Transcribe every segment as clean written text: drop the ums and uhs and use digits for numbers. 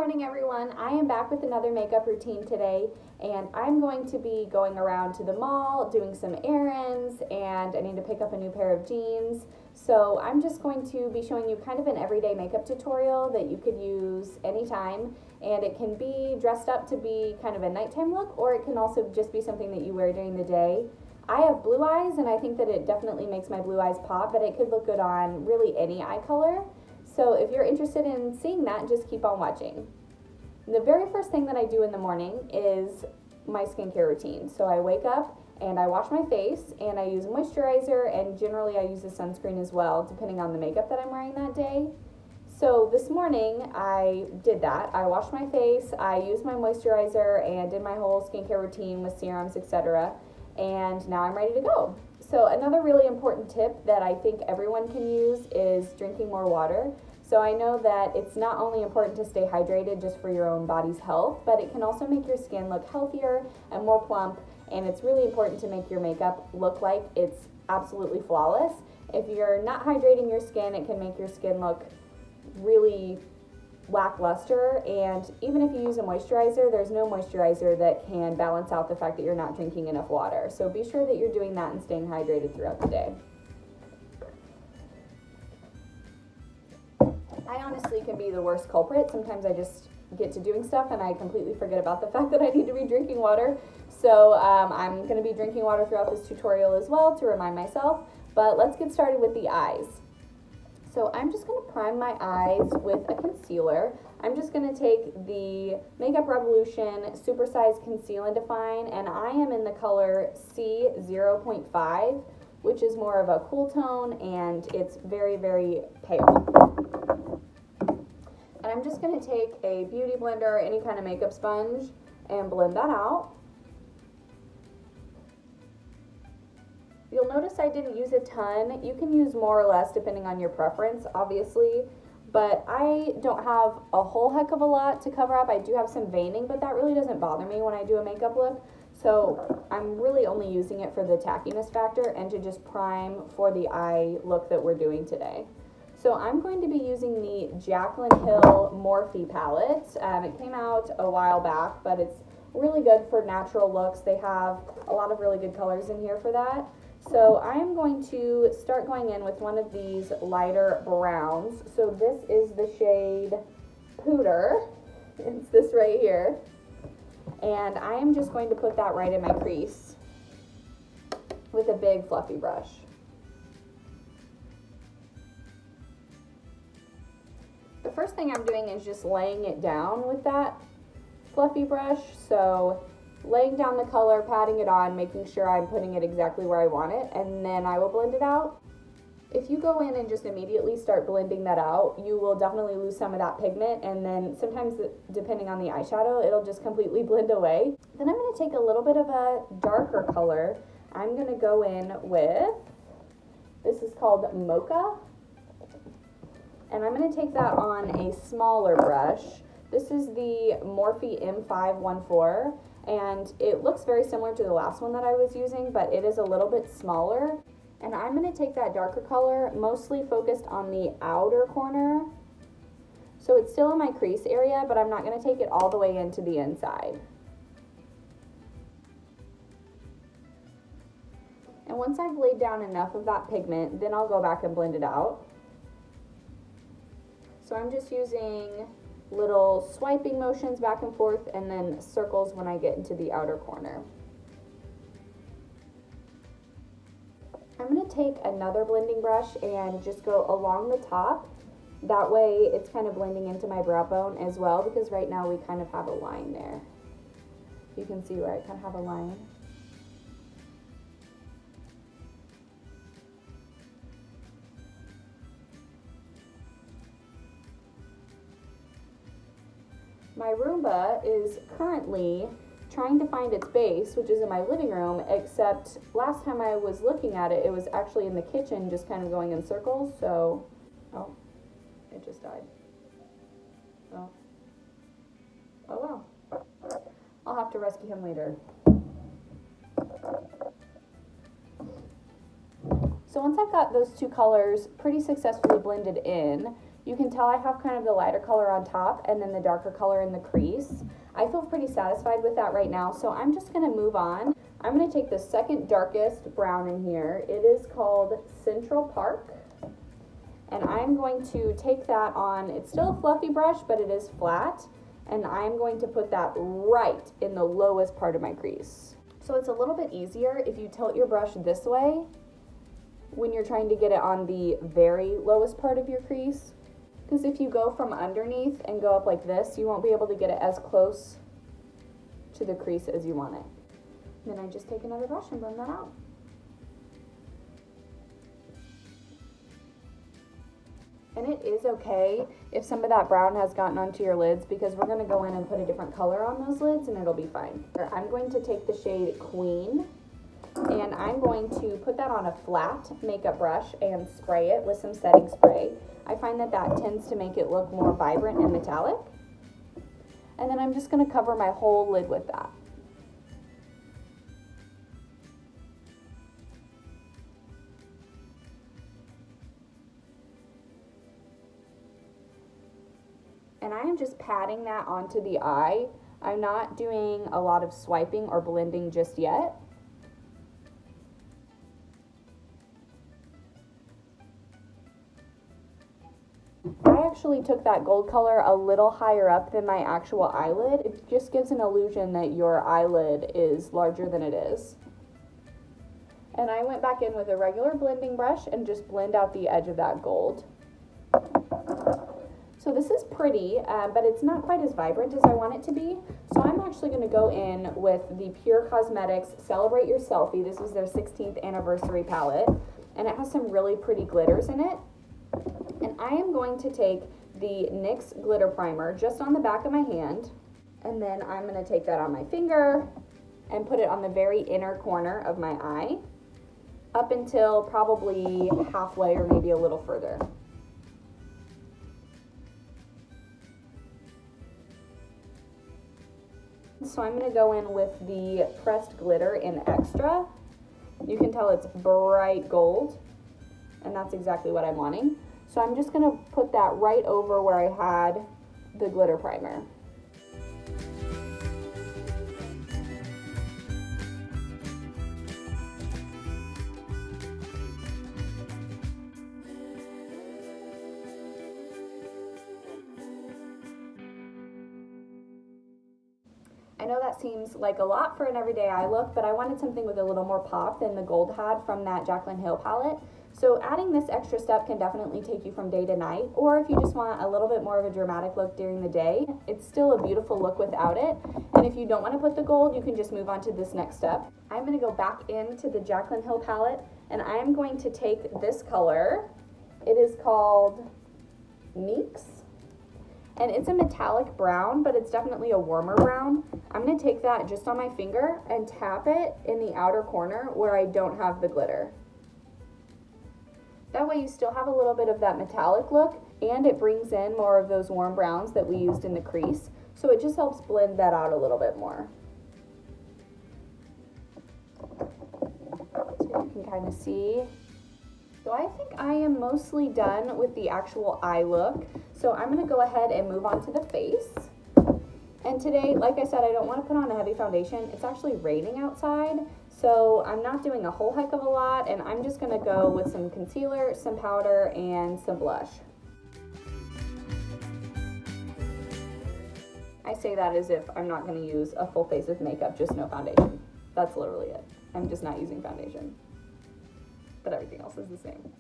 morning, everyone. I am back with another makeup routine today, and I'm going to be going around to the mall, doing some errands, and I need to pick up a new pair of jeans. So I'm just going to be showing you kind of an everyday makeup tutorial that you could use anytime, and it can be dressed up to be kind of a nighttime look, or it can also just be something that you wear during the day. I have blue eyes, and I think that it definitely makes my blue eyes pop, but it could look good on really any eye color. So if you're interested in seeing that, just keep on watching. The very first thing that I do in the morning is my skincare routine. So I wake up and I wash my face and I use moisturizer, and generally I use a sunscreen as well, depending on the makeup that I'm wearing that day. So this morning I did that. I washed my face, I used my moisturizer, and did my whole skincare routine with serums, etc. And now I'm ready to go. So another really important tip that I think everyone can use is drinking more water. So I know that it's not only important to stay hydrated just for your own body's health, but it can also make your skin look healthier and more plump, and it's really important to make your makeup look like it's absolutely flawless. If you're not hydrating your skin, it can make your skin look really lackluster, and even if you use a moisturizer, there's no moisturizer that can balance out the fact that you're not drinking enough water. So be sure that you're doing that and staying hydrated throughout the day. I honestly can be the worst culprit. Sometimes I just get to doing stuff and I completely forget about the fact that I need to be drinking water. So I'm going to be drinking water throughout this tutorial as well to remind myself, but let's get started with the eyes. So I'm just going to prime my eyes with a concealer. I'm just going to take the Makeup Revolution Supersize Conceal and Define, and I am in the color C0.5, which is more of a cool tone, and it's very, very pale. And I'm just going to take a beauty blender or any kind of makeup sponge and blend that out. You'll notice I didn't use a ton. You can use more or less depending on your preference, obviously, but I don't have a whole heck of a lot to cover up. I do have some veining, but that really doesn't bother me when I do a makeup look. So I'm really only using it for the tackiness factor and to just prime for the eye look that we're doing today. So I'm going to be using the Jaclyn Hill Morphe palette. It came out a while back, but it's really good for natural looks. They have a lot of really good colors in here for that. So I'm going to start going in with one of these lighter browns. So this is the shade Pooter. It's this right here. And I am just going to put that right in my crease with a big fluffy brush. The first thing I'm doing is just laying it down with that fluffy brush. So laying down the color, patting it on, making sure I'm putting it exactly where I want it, and then I will blend it out. If you go in and just immediately start blending that out, you will definitely lose some of that pigment, and then sometimes, depending on the eyeshadow, it'll just completely blend away. Then I'm going to take a little bit of a darker color. I'm going to go in with, this is called Mocha, and I'm going to take that on a smaller brush. This is the Morphe M514. And it looks very similar to the last one that I was using, but it is a little bit smaller. And I'm going to take that darker color, mostly focused on the outer corner. So it's still in my crease area, but I'm not going to take it all the way into the inside. And once I've laid down enough of that pigment, then I'll go back and blend it out. So I'm just using little swiping motions back and forth, and then circles when I get into the outer corner. I'm going to take another blending brush and just go along the top. That way it's kind of blending into my brow bone as well, because right now we kind of have a line there. You can see where I kind of have a line. My Roomba is currently trying to find its base, which is in my living room, except last time I was looking at it, it was actually in the kitchen, just kind of going in circles, so, oh, it just died. Oh well. I'll have to rescue him later. So once I've got those two colors pretty successfully blended in, You can tell I have kind of the lighter color on top and then the darker color in the crease. I feel pretty satisfied with that right now, so I'm just gonna move on. I'm gonna take the second darkest brown in here. It is called Central Park. And I'm going to take that on, it's still a fluffy brush, but it is flat. And I'm going to put that right in the lowest part of my crease. So it's a little bit easier if you tilt your brush this way when you're trying to get it on the very lowest part of your crease. Because if you go from underneath and go up like this, you won't be able to get it as close to the crease as you want it. Then I just take another brush and blend that out. And it is okay if some of that brown has gotten onto your lids, because we're going to go in and put a different color on those lids and it'll be fine. I'm going to take the shade Queen and I'm going to put that on a flat makeup brush and spray it with some setting spray. I find that that tends to make it look more vibrant and metallic. And then I'm just going to cover my whole lid with that. And I am just patting that onto the eye. I'm not doing a lot of swiping or blending just yet. I actually took that gold color a little higher up than my actual eyelid. It just gives an illusion that your eyelid is larger than it is. And I went back in with a regular blending brush and just blend out the edge of that gold. So this is pretty, but it's not quite as vibrant as I want it to be. So I'm actually going to go in with the Pur Cosmetics Celebrate Your Selfie. This was their 16th anniversary palette, and it has some really pretty glitters in it. And I am going to take the NYX glitter primer just on the back of my hand, and then I'm going to take that on my finger and put it on the very inner corner of my eye, up until probably halfway or maybe a little further. So I'm going to go in with the pressed glitter in Extra. You can tell it's bright gold, and that's exactly what I'm wanting. So I'm just going to put that right over where I had the glitter primer. I know that seems like a lot for an everyday eye look, but I wanted something with a little more pop than the gold had from that Jaclyn Hill palette. So adding this extra step can definitely take you from day to night, or if you just want a little bit more of a dramatic look during the day, it's still a beautiful look without it. And if you don't want to put the gold, you can just move on to this next step. I'm going to go back into the Jaclyn Hill palette, and I'm going to take this color. It is called Meeks. And it's a metallic brown, but it's definitely a warmer brown. I'm going to take that just on my finger and tap it in the outer corner where I don't have the glitter. That way you still have a little bit of that metallic look, and it brings in more of those warm browns that we used in the crease. So it just helps blend that out a little bit more. So you can kind of see. So I think I am mostly done with the actual eye look. So I'm going to go ahead and move on to the face. And today, like I said, I don't want to put on a heavy foundation. It's actually raining outside, so I'm not doing a whole heck of a lot, and I'm just going to go with some concealer, some powder, and some blush. I say that as if I'm not going to use a full face of makeup, just no foundation. That's literally it. I'm just not using foundation. But everything else is the same.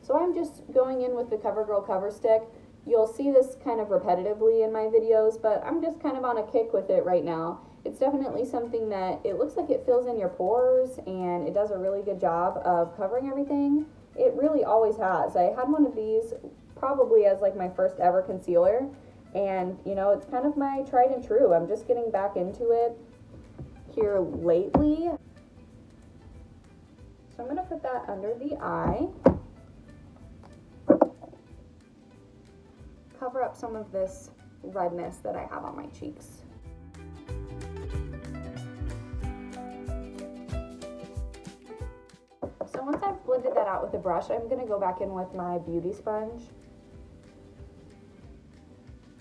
So I'm just going in with the CoverGirl Coverstick. You'll see this kind of repetitively in my videos, but I'm just kind of on a kick with it right now. It's definitely something that it looks like it fills in your pores, and it does a really good job of covering everything. It really always has. I had one of these probably as like my first ever concealer, and you know, it's kind of my tried and true. I'm just getting back into it here lately. So I'm going to put that under the eye. Cover up some of this redness that I have on my cheeks. So once I've blended that out with a brush, I'm going to go back in with my beauty sponge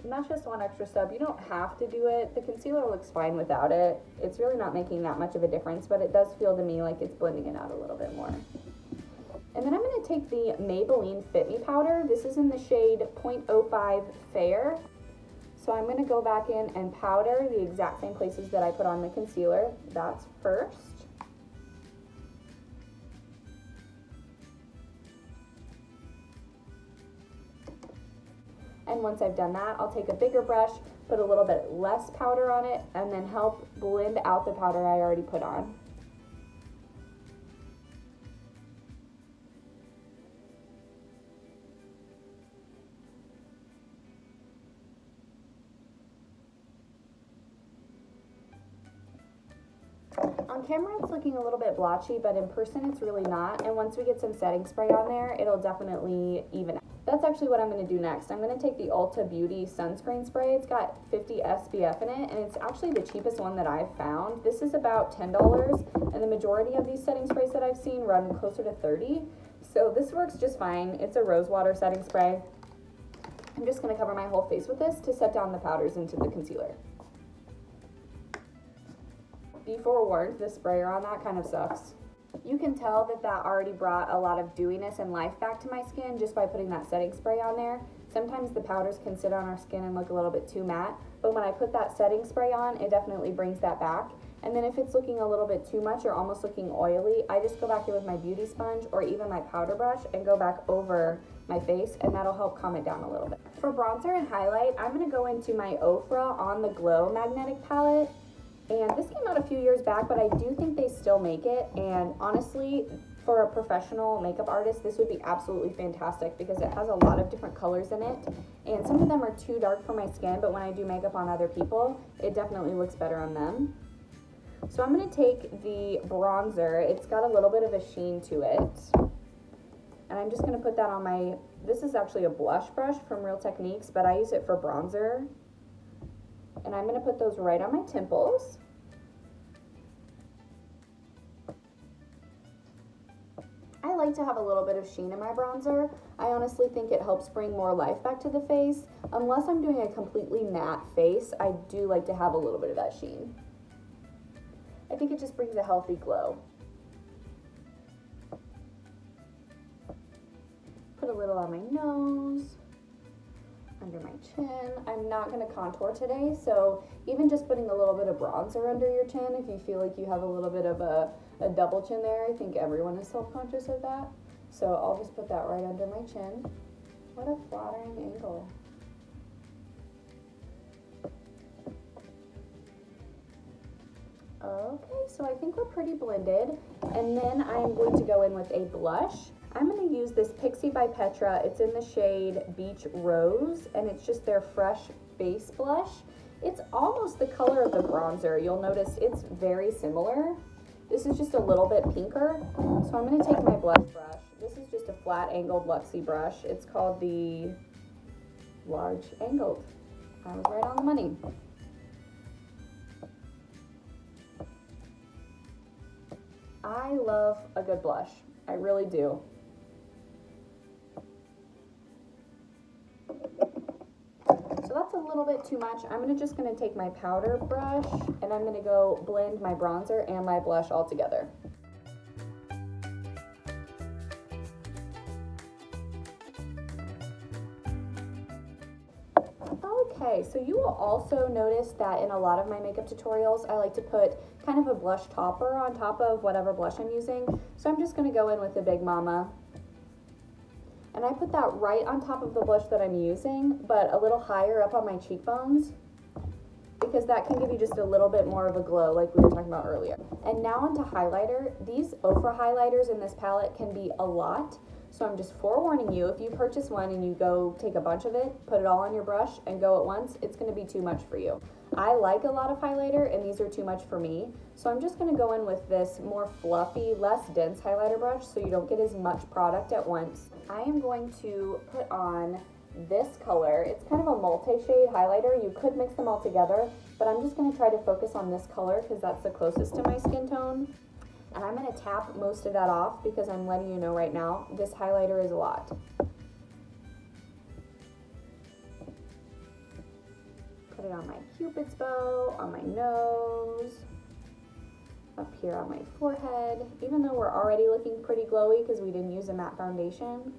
And that's just one extra step. You don't have to do it. The concealer looks fine without it. It's really not making that much of a difference, but it does feel to me like it's blending it out a little bit more. And then I'm going to take the Maybelline Fit Me powder. This is in the shade 0.05 Fair. So I'm going to go back in and powder the exact same places that I put on the concealer. That's first. And once I've done that, I'll take a bigger brush, put a little bit less powder on it, and then help blend out the powder I already put on. On camera it's looking a little bit blotchy, but in person it's really not. And once we get some setting spray on there, it'll definitely even out. That's actually what I'm going to do next. I'm going to take the Ulta Beauty sunscreen spray. It's got 50 SPF in it, and it's actually the cheapest one that I've found. This is about $10, and the majority of these setting sprays that I've seen run closer to $30. So this works just fine. It's a rose water setting spray. I'm just going to cover my whole face with this to set down the powders into the concealer. Be forewarned, the sprayer on that kind of sucks. You can tell that that already brought a lot of dewiness and life back to my skin just by putting that setting spray on there. Sometimes the powders can sit on our skin and look a little bit too matte, but when I put that setting spray on, it definitely brings that back. And then if it's looking a little bit too much or almost looking oily, I just go back in with my beauty sponge or even my powder brush and go back over my face, and that'll help calm it down a little bit. For bronzer and highlight, I'm going to go into my Ofra On The Glow magnetic palette. And this came out a few years back, but I do think they still make it. And honestly, for a professional makeup artist, this would be absolutely fantastic because it has a lot of different colors in it. And some of them are too dark for my skin, but when I do makeup on other people, it definitely looks better on them. So I'm going to take the bronzer. It's got a little bit of a sheen to it. And I'm just going to put that on my, this is actually a blush brush from Real Techniques, but I use it for bronzer. And I'm going to put those right on my temples. I like to have a little bit of sheen in my bronzer. I honestly think it helps bring more life back to the face. Unless I'm doing a completely matte face, I do like to have a little bit of that sheen. I think it just brings a healthy glow. Put a little on my nose, under my chin. I'm not going to contour today, so even just putting a little bit of bronzer under your chin, if you feel like you have a little bit of a double chin there, I think everyone is self-conscious of that. So I'll just put that right under my chin. What a flattering angle. Okay, so I think we're pretty blended. And then I'm going to go in with a blush. I'm going to use this Pixi by Petra. It's in the shade Beach Rose, and it's just their fresh base blush. It's almost the color of the bronzer. You'll notice it's very similar. This is just a little bit pinker. So I'm going to take my blush brush. This is just a flat angled Luxie brush. It's called the Large Angled. I was right on the money. I love a good blush. I really do. So that's a little bit too much. I'm just going to take my powder brush and I'm going to go blend my bronzer and my blush all together. Okay, so you will also notice that in a lot of my makeup tutorials, I like to put kind of a blush topper on top of whatever blush I'm using. So I'm just going to go in with the Big Mama. And I put that right on top of the blush that I'm using, but a little higher up on my cheekbones, because that can give you just a little bit more of a glow like we were talking about earlier. And now onto highlighter. These Ofra highlighters in this palette can be a lot. So I'm just forewarning you, if you purchase one and you go take a bunch of it, put it all on your brush and go at once, it's going to be too much for you. I like a lot of highlighter and these are too much for me. So I'm just going to go in with this more fluffy, less dense highlighter brush so you don't get as much product at once. I am going to put on this color. It's kind of a multi-shade highlighter. You could mix them all together, but I'm just going to try to focus on this color because that's the closest to my skin tone. And I'm going to tap most of that off because I'm letting you know right now, this highlighter is a lot. put it on my Cupid's bow, on my nose, up here on my forehead, even though we're already looking pretty glowy because we didn't use a matte foundation.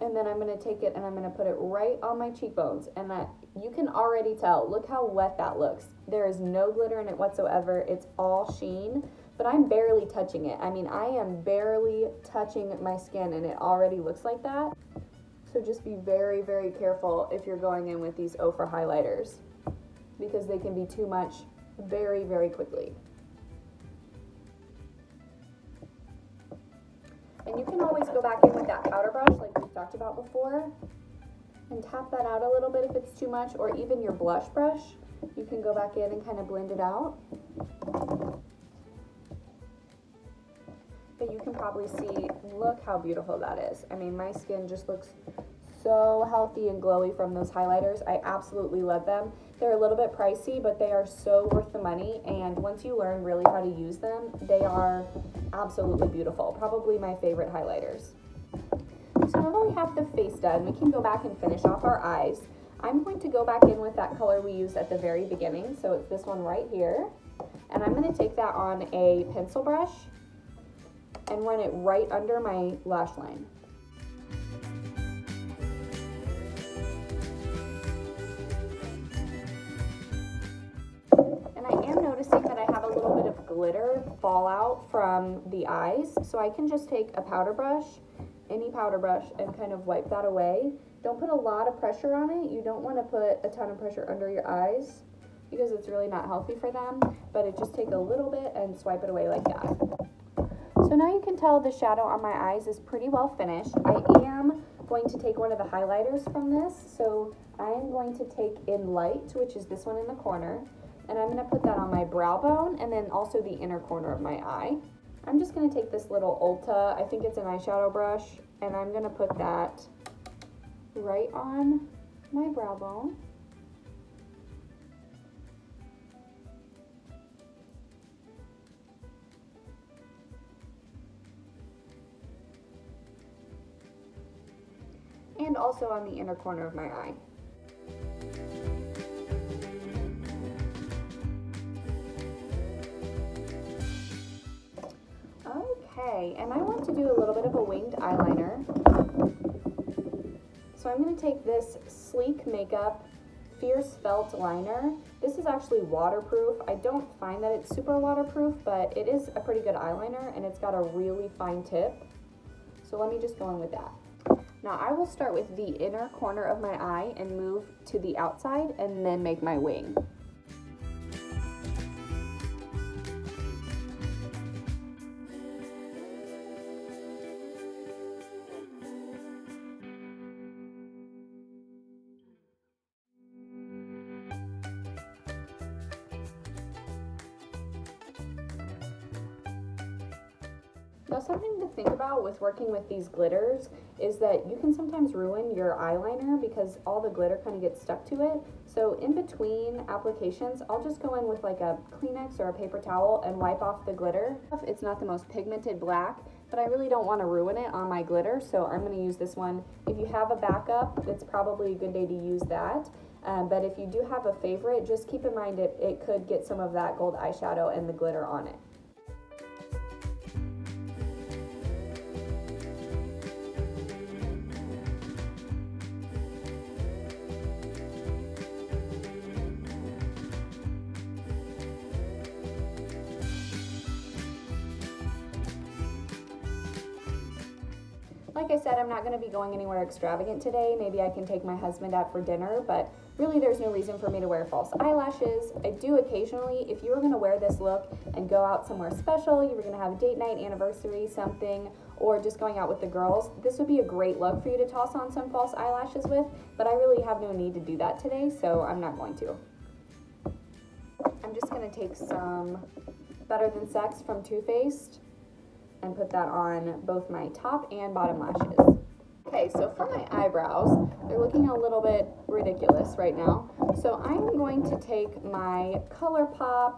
And then I'm going to take it and I'm going to put it right on my cheekbones, and that you can already tell, look how wet that looks. There is no glitter in it whatsoever. It's all sheen, but I'm barely touching it. I mean, I am barely touching my skin and it already looks like that. So just be very, very careful if you're going in with these Ofra highlighters, because they can be too much very, very quickly. And you can always go back in with that powder brush like we've talked about before and tap that out a little bit if it's too much, or even your blush brush. You can go back in and kind of blend it out. But you can probably see, look how beautiful that is. I mean, my skin just looks so healthy and glowy from those highlighters. I absolutely love them. They're a little bit pricey, but they are so worth the money, and once you learn really how to use them, they are absolutely beautiful. Probably my favorite highlighters. So now that we have the face done, we can go back and finish off our eyes. I'm going to go back in with that color we used at the very beginning, so it's this one right here, and I'm going to take that on a pencil brush and run it right under my lash line. And I am noticing that I have a little bit of glitter fall out from the eyes, so I can just take a powder brush, any powder brush, and kind of wipe that away. Don't put a lot of pressure on it. You don't want to put a ton of pressure under your eyes because it's really not healthy for them, but it just take a little bit and swipe it away like that. So now you can tell the shadow on my eyes is pretty well finished. I am going to take one of the highlighters from this, so I am going to take In Light, which is this one in the corner, and I'm going to put that on my brow bone and then also the inner corner of my eye. I'm just going to take this little Ulta, I think it's an eyeshadow brush, and I'm going to put that right on my brow bone. And also on the inner corner of my eye. Okay, and I want to do a little bit of a winged eyeliner. So I'm going to take this Sleek Makeup Fierce Felt Liner. This is actually waterproof. I don't find that it's super waterproof, but it is a pretty good eyeliner, and it's got a really fine tip. So let me just go in with that. Now I will start with the inner corner of my eye and move to the outside and then make my wing. Now something to think about with working with these glitters is that you can sometimes ruin your eyeliner because all the glitter kind of gets stuck to it. So in between applications, I'll just go in with like a Kleenex or a paper towel and wipe off the glitter. It's not the most pigmented black, but I really don't want to ruin it on my glitter, so I'm going to use this one. If you have a backup, it's probably a good day to use that. But if you do have a favorite, just keep in mind it could get some of that gold eyeshadow and the glitter on it. Like I said, I'm not going to be going anywhere extravagant today. Maybe I can take my husband out for dinner, but really there's no reason for me to wear false eyelashes. I do occasionally. If you were going to wear this look and go out somewhere special, you were going to have a date night, anniversary, something, or just going out with the girls, this would be a great look for you to toss on some false eyelashes with, but I really have no need to do that today, so I'm not going to. I'm just going to take some Better Than Sex from Too Faced and put that on both my top and bottom lashes. Okay, so for my eyebrows, they're looking a little bit ridiculous right now. So I'm going to take my ColourPop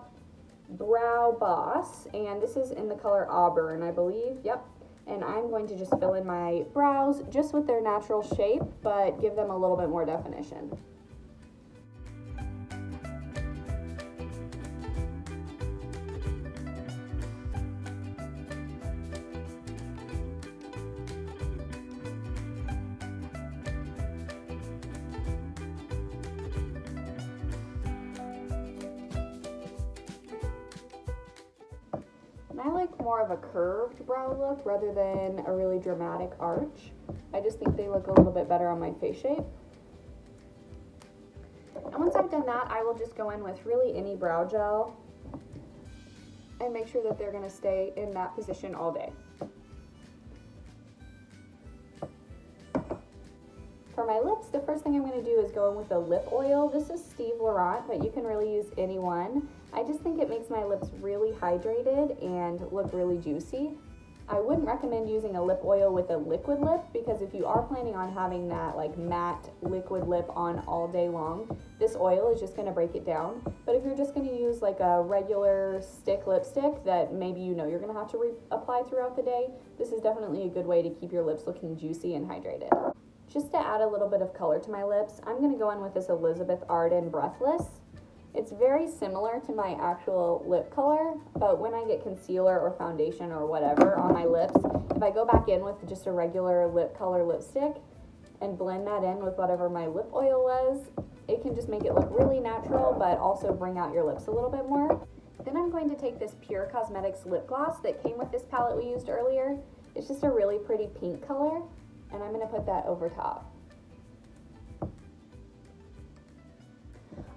Brow Boss, and this is in the color Auburn, I believe. Yep. And I'm going to just fill in my brows just with their natural shape, but give them a little bit more definition. And I like more of a curved brow look rather than a really dramatic arch. I just think they look a little bit better on my face shape. And once I've done that, I will just go in with really any brow gel and make sure that they're going to stay in that position all day. For my lips, the first thing I'm going to do is go in with a lip oil. This is Steve Laurant, but you can really use any one. I just think it makes my lips really hydrated and look really juicy. I wouldn't recommend using a lip oil with a liquid lip, because if you are planning on having that like matte liquid lip on all day long, this oil is just going to break it down. But if you're just going to use like a regular stick lipstick that maybe you know you're going to have to reapply throughout the day, this is definitely a good way to keep your lips looking juicy and hydrated. Just to add a little bit of color to my lips, I'm going to go in with this Elizabeth Arden Breathless. It's very similar to my actual lip color, but when I get concealer or foundation or whatever on my lips, if I go back in with just a regular lip color lipstick and blend that in with whatever my lip oil was, it can just make it look really natural, but also bring out your lips a little bit more. Then I'm going to take this Pur Cosmetics lip gloss that came with this palette we used earlier. It's just a really pretty pink color, and I'm going to put that over top.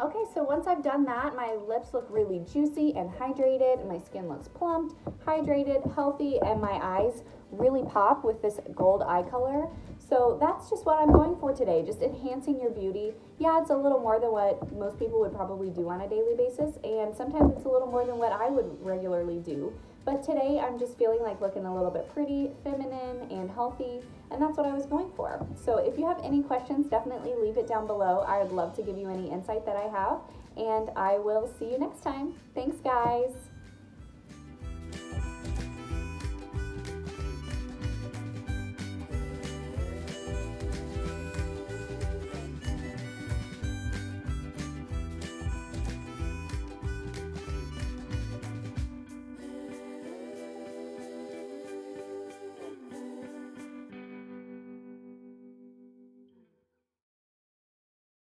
Okay, so once I've done that, my lips look really juicy and hydrated, and my skin looks plumped, hydrated, healthy, and my eyes really pop with this gold eye color. So that's just what I'm going for today, just enhancing your beauty. Yeah, it's a little more than what most people would probably do on a daily basis, and sometimes it's a little more than what I would regularly do. But today I'm just feeling like looking a little bit pretty, feminine, and healthy, and that's what I was going for. So if you have any questions, definitely leave it down below. I would love to give you any insight that I have, and I will see you next time. Thanks, guys.